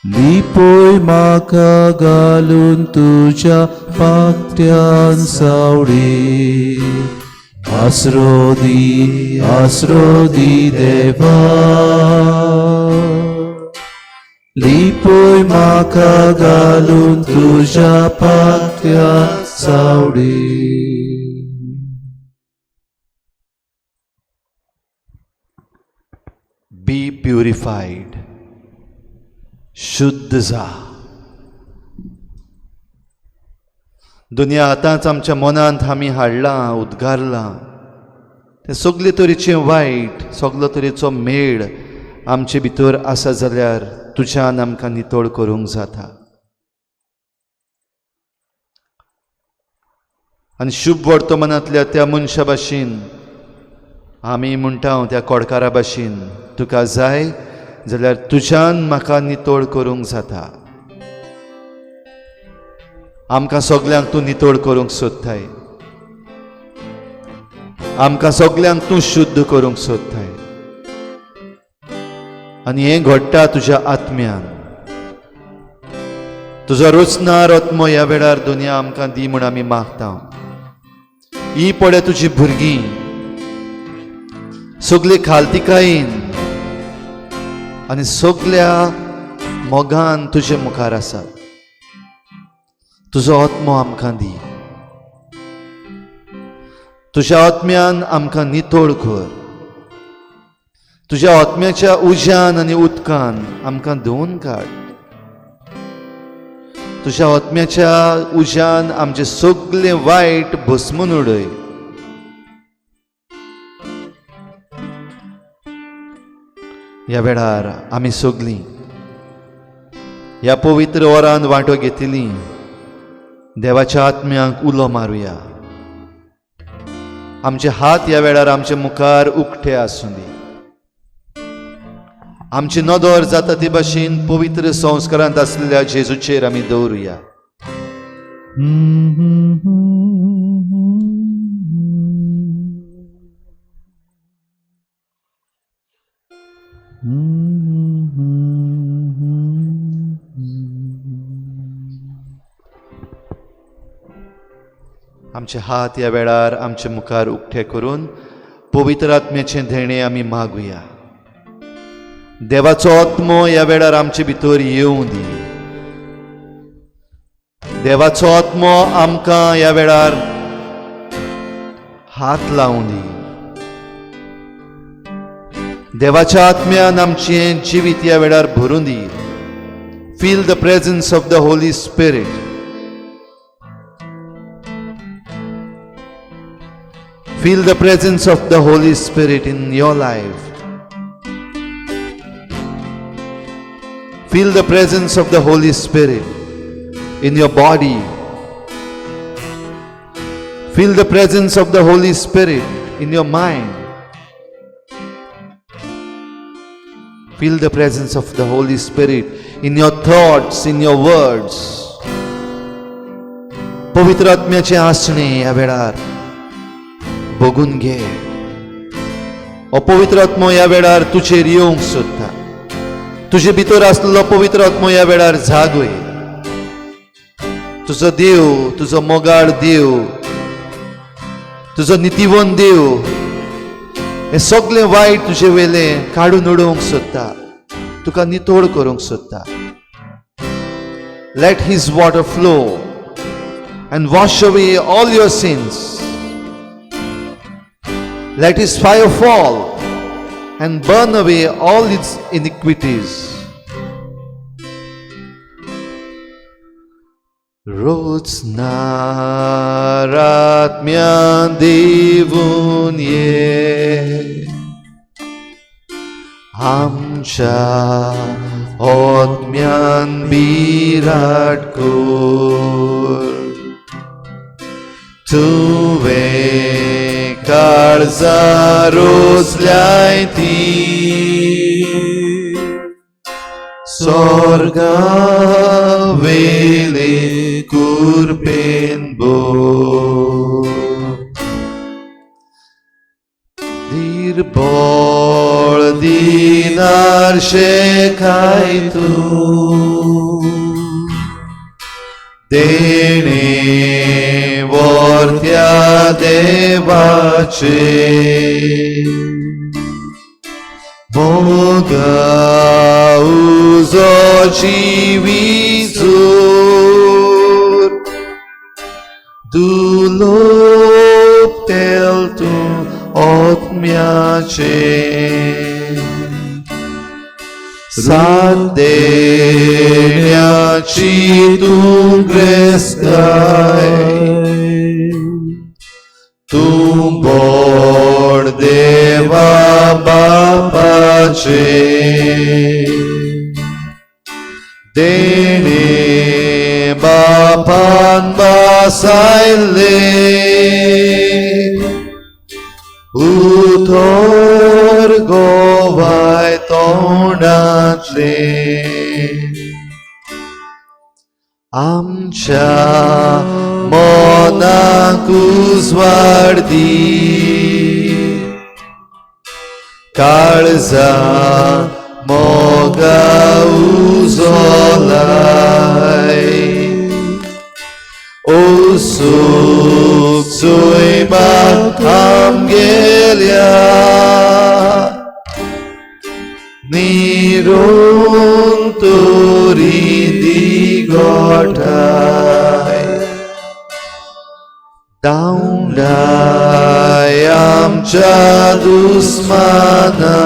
लिपोय म्हाका घालून तुज्या पाकट्यान सावळी. आसरो दी देवा. लिपोय म्हाका घालून तुज्या पाकट्यान सावळी. Be purified. शुद्ध जा. दुनिया आतांच आमच्या मनांत आमी हाडलां, उद्गारलां. ते सगले तरेचें वायट, सगलो तरेचो मेळ आमचे भितर आसा जाल्यार तुज्यान आमकां नितळ करूंक जाता. आनी शुभ वर्तमानांतल्या त्या मनशा भाशेन आमी म्हणटा त्या कोडकारा भाशेन, तुका जाय जाल्यार तुज्यान म्हाका नितळ करूंक जाता. आमकां सगल्यांक तूं नितळ करूंक सोदताय. आमकां सगल्यांक तूं शुद्ध करूंक सोदताय. आनी हें घडटा तुज्या आत्म्यान. तुजो रोचनार आत्मो ह्या वेळार दुनिया आमकां दी म्हूण आमी मागता. ही पळय तुजी भुरगीं सगली खालतिकायेन आनी सगल्या मोगान तुजे मुखार आसात. तुजो आत्मो आमकां दी. तुज्या आत्म्यान आमकां नितळ कर. तुज्या आत्म्याच्या उज्यान आनी उदकान आमकां धुवन काड. तुज्या आत्म्याच्या उज्यान आमचे सगळे वायट भस्मून उडय. ह्या वेळार आमी सगलीं ह्या पवित्र वरान वांटो घेतिली देवाच्या आत्म्यांक उलो मारुया. आमचे हात ह्या वेळार आमचे मुखार उक्ते आसूं दी. आमची नदर जाता ते भाशेन पवित्र संस्कारांत आसलेल्या जेजूचेर आमी दवरुया. आमचे हात ह्या वेळार आमचे मुखार उक्ते करून पवित्र आत्म्याचें देणें आमी मागुया. देवाचो आत्मो ह्या वेळार आमचे भितर येवं दी. देवाचो आत्मो आमकां ह्या वेळार हात लावूं दी. देवाच्या आत्म्यान आमचें जिवीत ह्या वेळार भरून दी. Feel the presence of the Holy Spirit. Feel the presence of the Holy Spirit in your life. Feel the presence of the Holy Spirit in your body. Feel the presence of the Holy Spirit in your mind. Feel the presence of the Holy Spirit in your thoughts, in your words. पवित्र आत्म्याचे आसणे ह्या वेळार बघून घे. अपवित्र आत्मो ह्या वेळार तुजेर येवंक सोदता. तुजे भितर आसलेलो पवित्र आत्मो ह्या वेळार जागय. तुजो देव, तुजो मोगाळ देव, तुजो नितीवन देव हे सगळें वायट तुजे वेले काडून उडोवंक सोदता. तुका नितोड करूंक सोदता. Let his water flow and wash away all your sins. Let his fire fall and burn away all its iniquities. Rotsnaratmyan devun ye amcha otmyan birat kor tuve Karza rozляй ti sorga vele kurpen bo dir bol dinar shekai tu dene vortya devace Boga uzoci vizur dulop teltu otmiace Sadeniaci tu grescai Tu bordeva bapace Dene bapan basaile Utor govai tonatle Amcha monakus vardi Kaळza moga uzolai O suk suimak amgelia Nirun turidi gotai Daundai amcha dusmana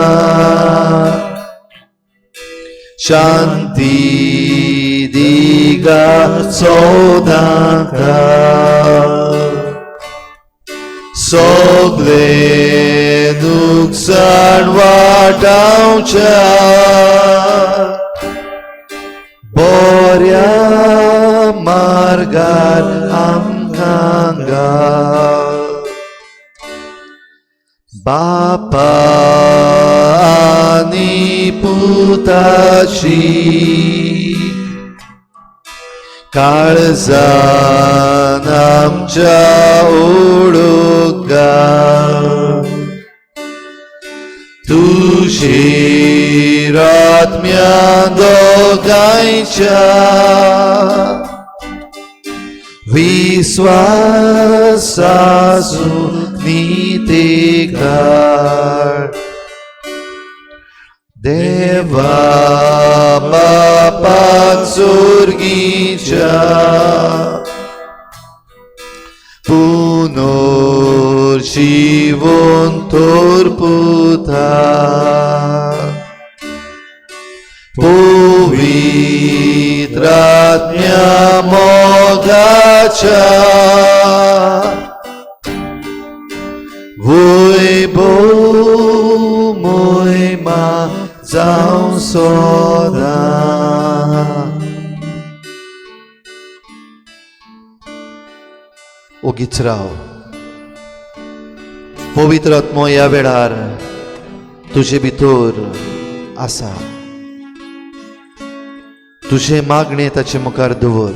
Shanti diga sodaka Sogle nuksan wataucha Boria margar amkanga Bapa ani putashi Kaळzan amcha uduga Tužir atmyan dogaincha Vi विश्वासासून नीतिकार देवा बापाक सुर्गीच्या पुनर्जीवन तोरपुता पवित्रात्म्या मोगाच्या वैभव मोहिमा जावं सदां ओगीच राव पवित्र आत्मो ह्या वेळार तुजे भितर आसा तुझे मागणे ताचे मुखार दवर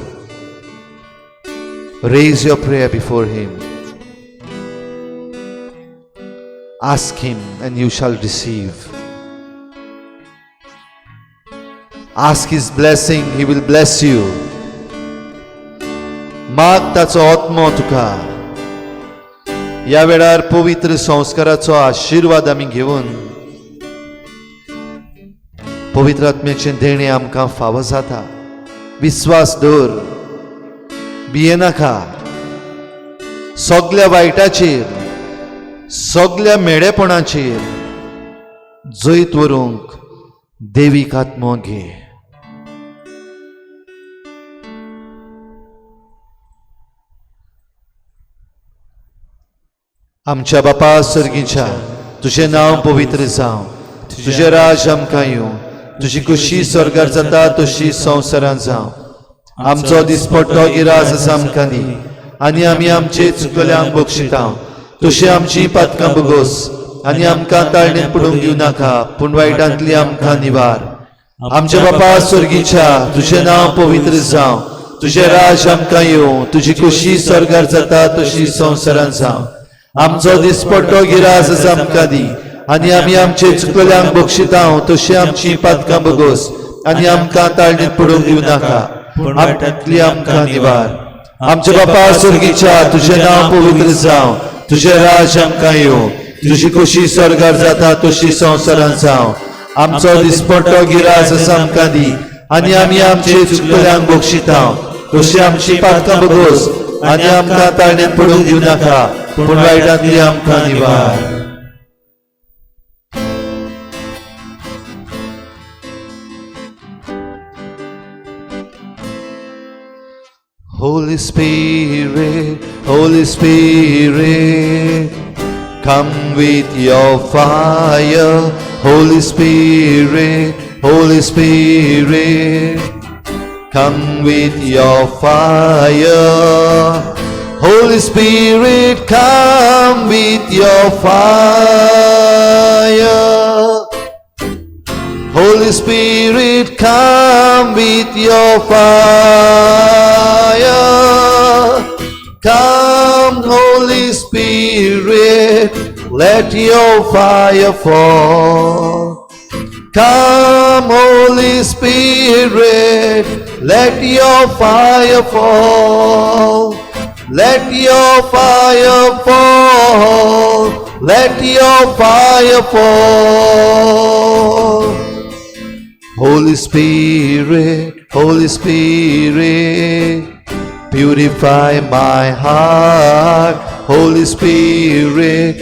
raise your prayer before him ask him and you shall receive ask his blessing he will bless you माग ताचो आत्मो तुका ह्या वेळार पवित्र संस्काराचो आशीर्वाद आमी घेवन पवित्र आत्म्याचें देणें आमकां फावो जाता विश्वास दवर भियेनाका सगल्या वायटाचेर सगल्या मेळेपणाचेर जैत व्हरूंक देवीक आत्मो घे आमच्या बापा सर्गीच्या तुझें नांव पवित्र जावं तुझें राज आमकां येवं तुजी खुशी स्वर्गार जाता तशी संवसारांत जावं आमचो दिसपट्टो गिरास आसा आमकां दी आनी आमी आमचे चुकल्यांक बक्षिता तशी आमची पातकां बगोस आनी आमकां ताळणेंत पडूंक दिवं नाका पूण वायटांतली आमकां निवार आमच्या बापा स्वर्गीच्या तुझें नांव पवित्र जावं तुझें राज आमकां येवं तुजी खुशी स्वर्गार जाता तशी संवसारांत जावं आमचो दिसपट्टो गिरास आसा आमकां दी आनी आमी आमचे चुकल्यांक बक्षिता तशी आमची पातकां बगोस आनी आमकां ताळणेंत पडूंक दिवं नाका पूण वायटांतली आमकां निवार आमच्या बापा स्वर्गीच्या तुझें नांव पवित्र जावं तुझें राज आमकां येवं तुजी खुशी स्वर्गार जाता तशी संवसारांत जावं आमचो दिसपट्टो गिरास आसा आमकां दी आनी आमी आमचे चुकल्यांक बक्षिता तशी आमची पातकां बगोस आनी आमकां ताळणेंत पडूंक दिवं नाका पूण वायटांतली आमकां निवार Holy Spirit, come with your fire. Holy Spirit, come with your fire. Holy Spirit, come with your fire. Holy Spirit, come with your fire. Come, Holy Spirit, let your fire fall. Come, Holy Spirit, let your fire fall. Let your fire fall. Let your fire fall. Holy Spirit, purify my heart. Holy Spirit,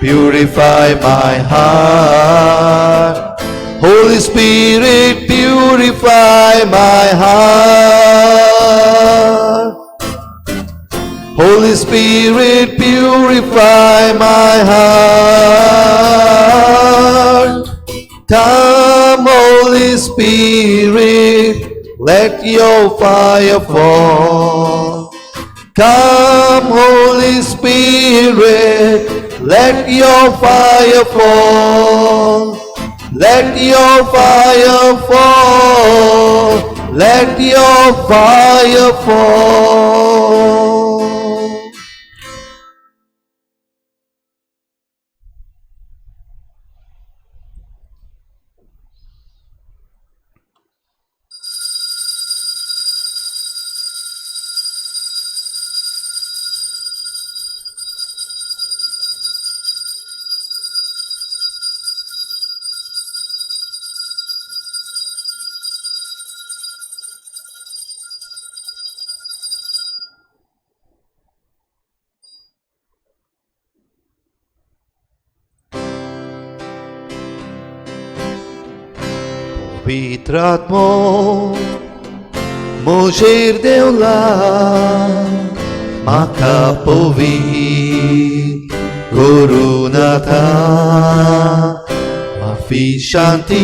purify my heart. Holy Spirit, purify my heart. Holy Spirit, purify my heart. Come, Holy Spirit, let your fire fall. Come, Holy Spirit, let your fire fall. Let your fire fall. Let your fire fall. Pitrat mo, Mosher Deolam, Makapovi, Gurunata, Mafishanti,